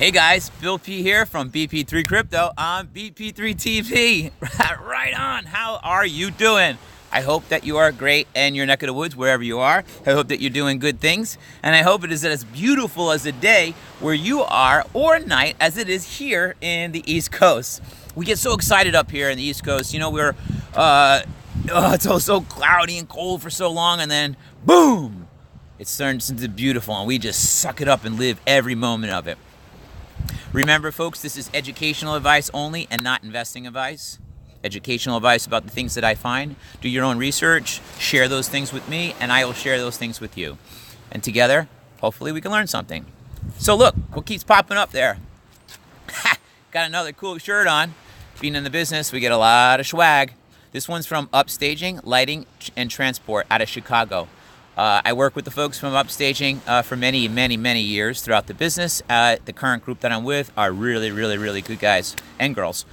Hey guys, Bill P here from BP3 Crypto on BP3TV. Right on. How are you doing? I hope that you are great in your neck of the woods, wherever you are. I hope that you're doing good things. And I hope it is as beautiful as a day where you are or night as it is here in the East Coast. We get so excited up here in the East Coast. You know, we're, it's so cloudy and cold for so long, and then boom, it turns into beautiful, and we just suck it up and live every moment of it. Remember, folks, this is educational advice only and not investing advice. Educational advice about the things that I find. Do your own research, share those things with me, and I will share those things with you. And together, hopefully we can learn something. So look, what keeps popping up there? Got another cool shirt on. Being in the business, we get a lot of swag. This one's from Upstaging, Lighting, and Transport out of Chicago. I work with the folks from Upstaging for many, many, many years throughout the business. The current group that I'm with are really, really, really good guys and girls.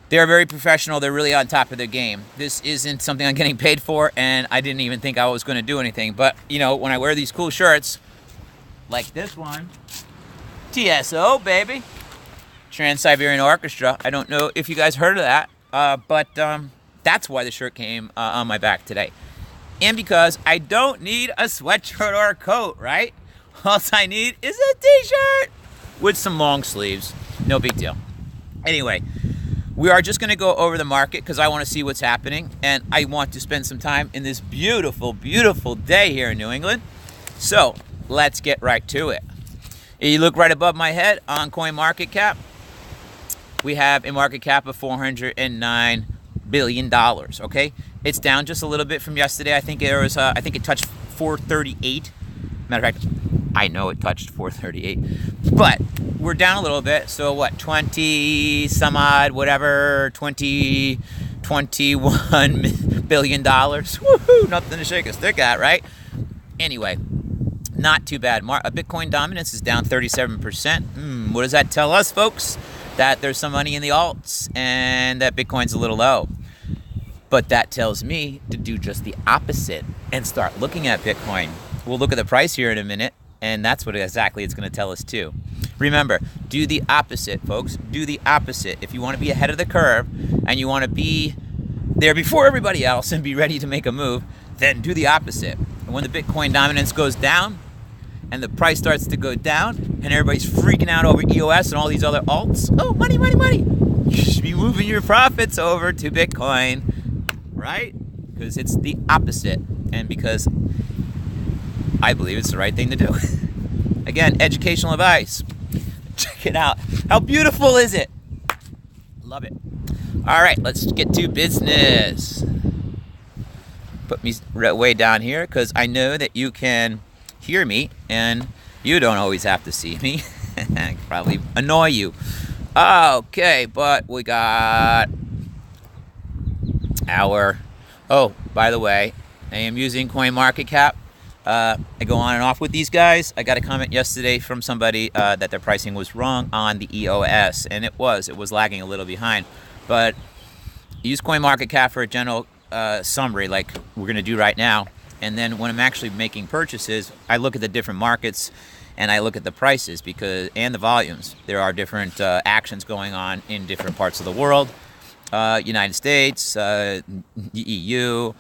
They're very professional. They're really on top of their game. This isn't something I'm getting paid for, and I didn't even think I was going to do anything. But, you know, when I wear these cool shirts, like this one, TSO, baby, Trans-Siberian Orchestra. I don't know if you guys heard of that, but that's why the shirt came on my back today. And because I don't need a sweatshirt or a coat, right? All I need is a t-shirt with some long sleeves. No big deal. Anyway, we are just going to go over the market because I want to see what's happening. And I want to spend some time in this beautiful, beautiful day here in New England. So let's get right to it. If you look right above my head on CoinMarketCap, we have a market cap of $409 billion, okay? It's down just a little bit from yesterday. I think it touched 438. Matter of fact, I know it touched 438, but we're down a little bit. So what, 20 some odd, whatever, 21 billion dollars. Woohoo! Nothing to shake a stick at, right? Anyway, not too bad. Bitcoin dominance is down 37%. What does that tell us, folks? That there's some money in the alts and that Bitcoin's a little low. But that tells me to do just the opposite and start looking at Bitcoin. We'll look at the price here in a minute, and that's what exactly it's going to tell us too. Remember, do the opposite, folks. Do the opposite. If you want to be ahead of the curve and you want to be there before everybody else and be ready to make a move, then do the opposite. And when the Bitcoin dominance goes down and the price starts to go down and everybody's freaking out over EOS and all these other alts, oh, money, money, money. You should be moving your profits over to Bitcoin, right? Because it's the opposite, and because I believe it's the right thing to do. Again, educational advice. Check it out. How beautiful is it? Love it. All right, let's get to business. Put me way down here because I know that you can hear me and you don't always have to see me. I can probably annoy you. Okay, but we got oh, by the way, I am using CoinMarketCap. I go on and off with these guys. I got a comment yesterday from somebody that their pricing was wrong on the EOS, and it was lagging a little behind. But use CoinMarketCap for a general summary like we're going to do right now. And then when I'm actually making purchases, I look at the different markets and I look at the prices and the volumes. There are different actions going on in different parts of the world. United States, the EU,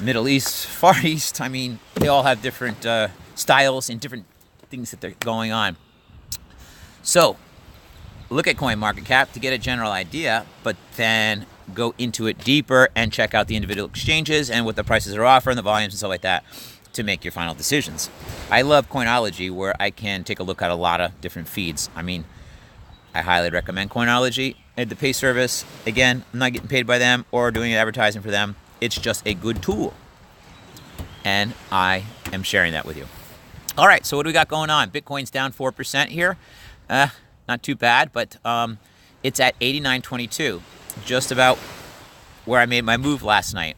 Middle East, Far East. I mean, they all have different styles and different things that they're going on. So look at CoinMarketCap to get a general idea, but then go into it deeper and check out the individual exchanges and what the prices are offering, the volumes and stuff like that to make your final decisions. I love Coinology, where I can take a look at a lot of different feeds. I mean, I highly recommend Coinology. The pay service, again, I'm not getting paid by them or doing advertising for them. It's just a good tool. And I am sharing that with you. All right, so what do we got going on? Bitcoin's down 4% here. Not too bad, but it's at 89.22, just about where I made my move last night.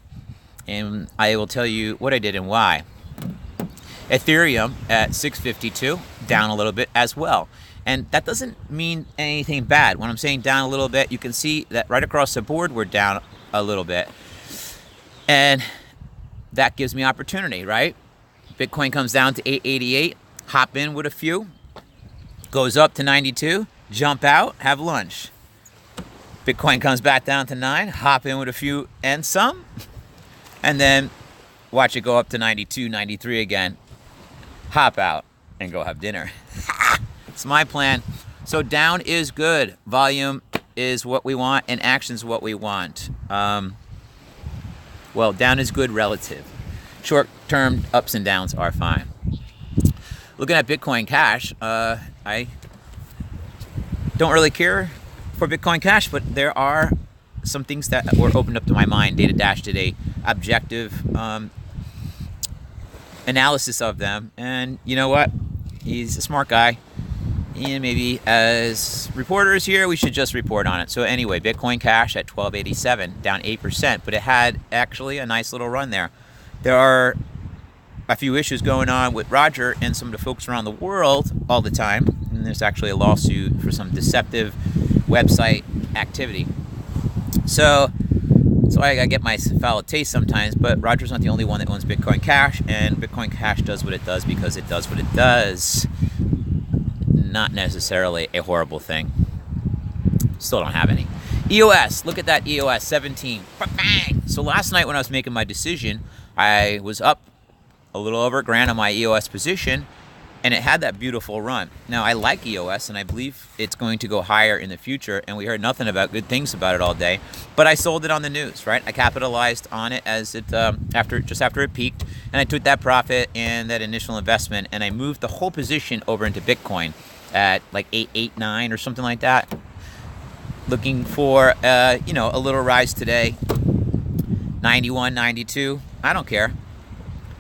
And I will tell you what I did and why. Ethereum at 652, down a little bit as well. And that doesn't mean anything bad. When I'm saying down a little bit, you can see that right across the board, we're down a little bit. And that gives me opportunity, right? Bitcoin comes down to 888, hop in with a few, Goes up to 92, jump out, have lunch. Bitcoin comes back down to 9, hop in with a few and some, and then watch it go up to 92, 93 again. Hop out and go have dinner. It's my plan. So down is good. Volume is what we want, and action is what we want. Well, down is good relative. Short-term ups and downs are fine. Looking at Bitcoin Cash, I don't really care for Bitcoin Cash, but there are some things that were opened up to my mind. Data Dash did a objective analysis of them, and you know what? He's a smart guy. And maybe as reporters here, we should just report on it. So anyway, Bitcoin Cash at 1287, down 8%, but it had actually a nice little run there. There are a few issues going on with Roger and some of the folks around the world all the time. And there's actually a lawsuit for some deceptive website activity. So I get my foul taste sometimes, but Roger's not the only one that owns Bitcoin Cash, and Bitcoin Cash does what it does because it does what it does. Not necessarily a horrible thing. Still don't have any. EOS, look at that EOS, 17. Bang! So last night when I was making my decision, I was up a little over $1,000 on my EOS position, and it had that beautiful run. Now, I like EOS, and I believe it's going to go higher in the future, and we heard nothing about good things about it all day, but I sold it on the news, right? I capitalized on it as it just after it peaked, and I took that profit and that initial investment, and I moved the whole position over into Bitcoin at like 889 or something like that. Looking for, a little rise today. 91, 92. I don't care.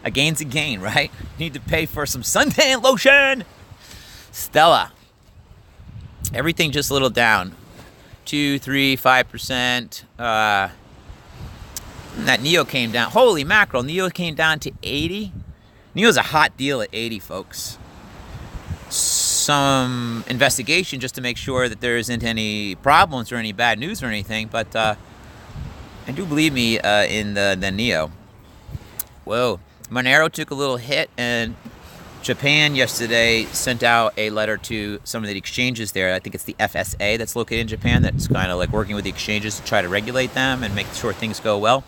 A gain's a gain, right? Need to pay for some suntan lotion. Stella. Everything just a little down. 2, 3, 5%. That NEO came down. Holy mackerel. NEO came down to 80. NEO's a hot deal at 80, folks. Some investigation just to make sure that there isn't any problems or any bad news or anything, but I do believe me in the NEO. Whoa. Monero took a little hit, and Japan yesterday sent out a letter to some of the exchanges there. I think it's the FSA that's located in Japan that's kind of like working with the exchanges to try to regulate them and make sure things go well.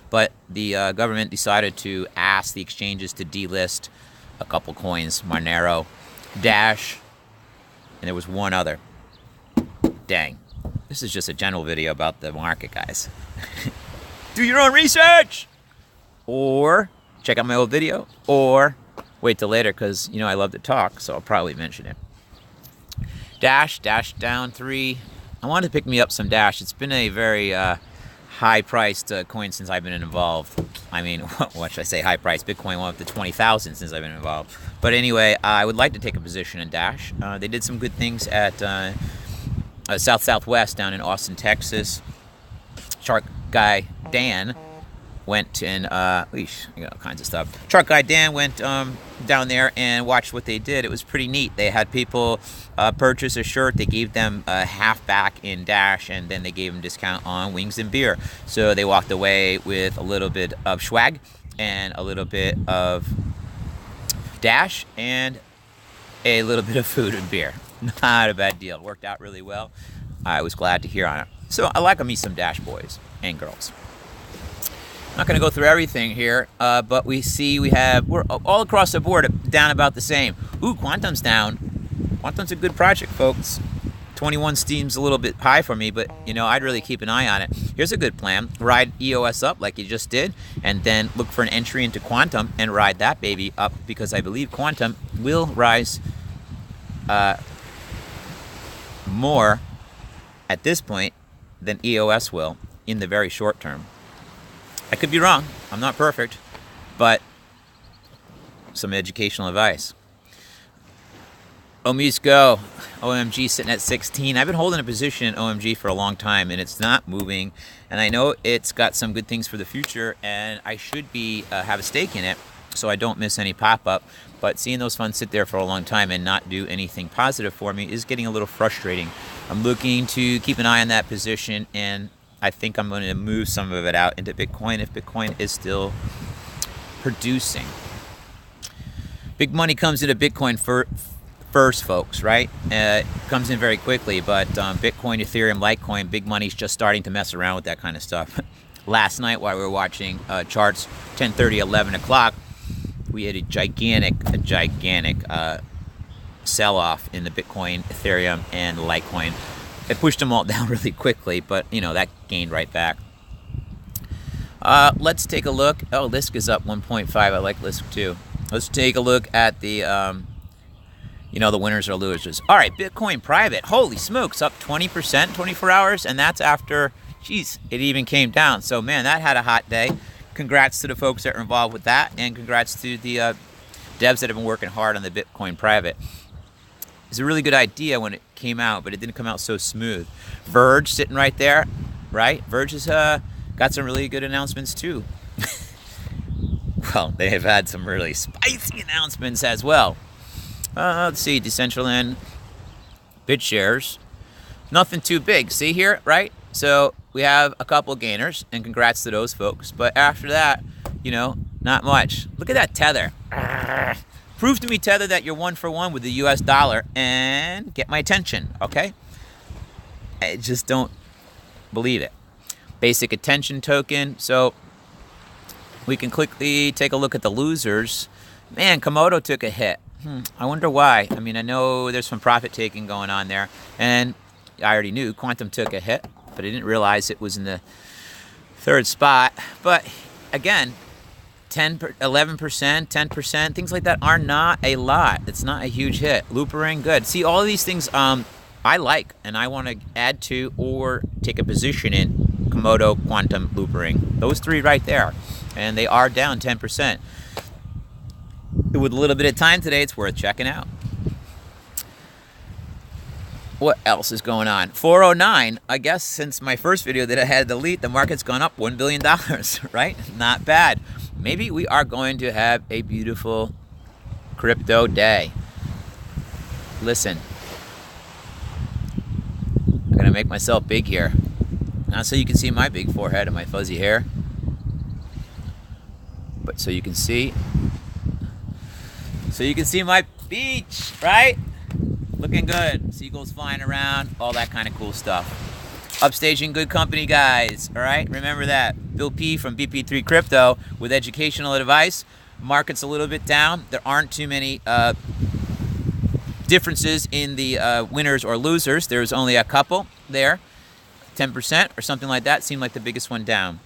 But the government decided to ask the exchanges to delist a couple coins, Monero, Dash, and there was one other. Dang. This is just a general video about the market, guys. Do your own research! Or check out my old video, or wait till later because, I love to talk, so I'll probably mention it. Dash down 3. I wanted to pick me up some Dash. It's been a very high-priced coin since I've been involved. I mean, what should I say, high-priced? Bitcoin went up to 20,000 since I've been involved. But anyway, I would like to take a position in Dash. They did some good things at Southwest down in Austin, Texas. Shark guy Dan went and, all kinds of stuff. Shark guy Dan went down there and watched what they did. It was pretty neat. They had people purchase a shirt. They gave them half back in Dash, and then they gave them discount on wings and beer. So they walked away with a little bit of swag and a little bit of Dash and a little bit of food and beer. Not a bad deal. Worked out really well. I was glad to hear on it. So I like me some Dash boys and girls. I'm not going to go through everything here, but we're all across the board down about the same. Ooh, Quantum's down. Quantum's a good project, folks. 21 seems a little bit high for me, but I'd really keep an eye on it. Here's a good plan. Ride EOS up like you just did, and then look for an entry into Quantum and ride that baby up, because I believe Quantum will rise more at this point than EOS will in the very short term. I could be wrong. I'm not perfect, but some educational advice. OMG's go. OMG sitting at 16. I've been holding a position in OMG for a long time, and it's not moving. And I know it's got some good things for the future, and I should be have a stake in it so I don't miss any pop-up. But seeing those funds sit there for a long time and not do anything positive for me is getting a little frustrating. I'm looking to keep an eye on that position, and I think I'm going to move some of it out into Bitcoin if Bitcoin is still producing. Big money comes into Bitcoin first, folks, right? It comes in very quickly, but Bitcoin, Ethereum, Litecoin, big money's just starting to mess around with that kind of stuff. Last night while we were watching charts, 10:30, 11 o'clock, we had a gigantic sell-off in the Bitcoin, Ethereum, and Litecoin. It pushed them all down really quickly, but you know, that gained right back. Let's take a look. Oh, Lisk is up 1.5. I like Lisk too. Let's take a look at the you know, the winners or losers. All right, Bitcoin private. Holy smokes, up 20%, 24 hours, and that's after, geez, it even came down. So, man, that had a hot day. Congrats to the folks that are involved with that, and congrats to the devs that have been working hard on the Bitcoin private. It's a really good idea when it came out, but it didn't come out so smooth. Verge sitting right there, right? Verge has got some really good announcements too. Well, they have had some really spicy announcements as well. Let's see, Decentraland, BitShares, nothing too big. See here, right? So we have a couple gainers, and congrats to those folks. But after that, you know, not much. Look at that Tether. Prove to me, Tether, that you're 1 for 1 with the US dollar and get my attention, okay? I just don't believe it. Basic attention token. So we can quickly take a look at the losers. Man, Komodo took a hit. I wonder why. I mean, I know there's some profit taking going on there, and I already knew Quantum took a hit, but I didn't realize it was in the third spot. But again, 11%, 10%, things like that are not a lot. It's not a huge hit. Loopering, good. See, all of these things I like, and I want to add to or take a position in. Komodo, Quantum, Loopering. Those three right there. And they are down 10%. With a little bit of time today, it's worth checking out. What else is going on? 409. I guess since my first video that I had to delete, the market's gone up $1 billion, right? Not bad. Maybe we are going to have a beautiful crypto day. Listen, I'm going to make myself big here. Not so you can see my big forehead and my fuzzy hair, but so you can see my beach, right? Looking good. Seagulls flying around, all that kind of cool stuff. Upstaging good company, guys, all right? Remember that. Bill P from BP3 Crypto with educational advice. Market's a little bit down. There aren't too many differences in the winners or losers. There's only a couple there. 10% or something like that seemed like the biggest one down.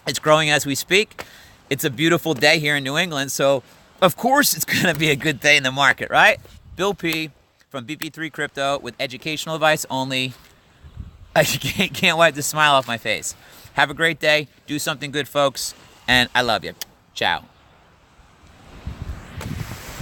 It's growing as we speak. It's a beautiful day here in New England, so of course it's going to be a good day in the market, right? Bill P from BP3 Crypto with educational advice only. I can't wipe the smile off my face. Have a great day. Do something good, folks, and I love you. Ciao.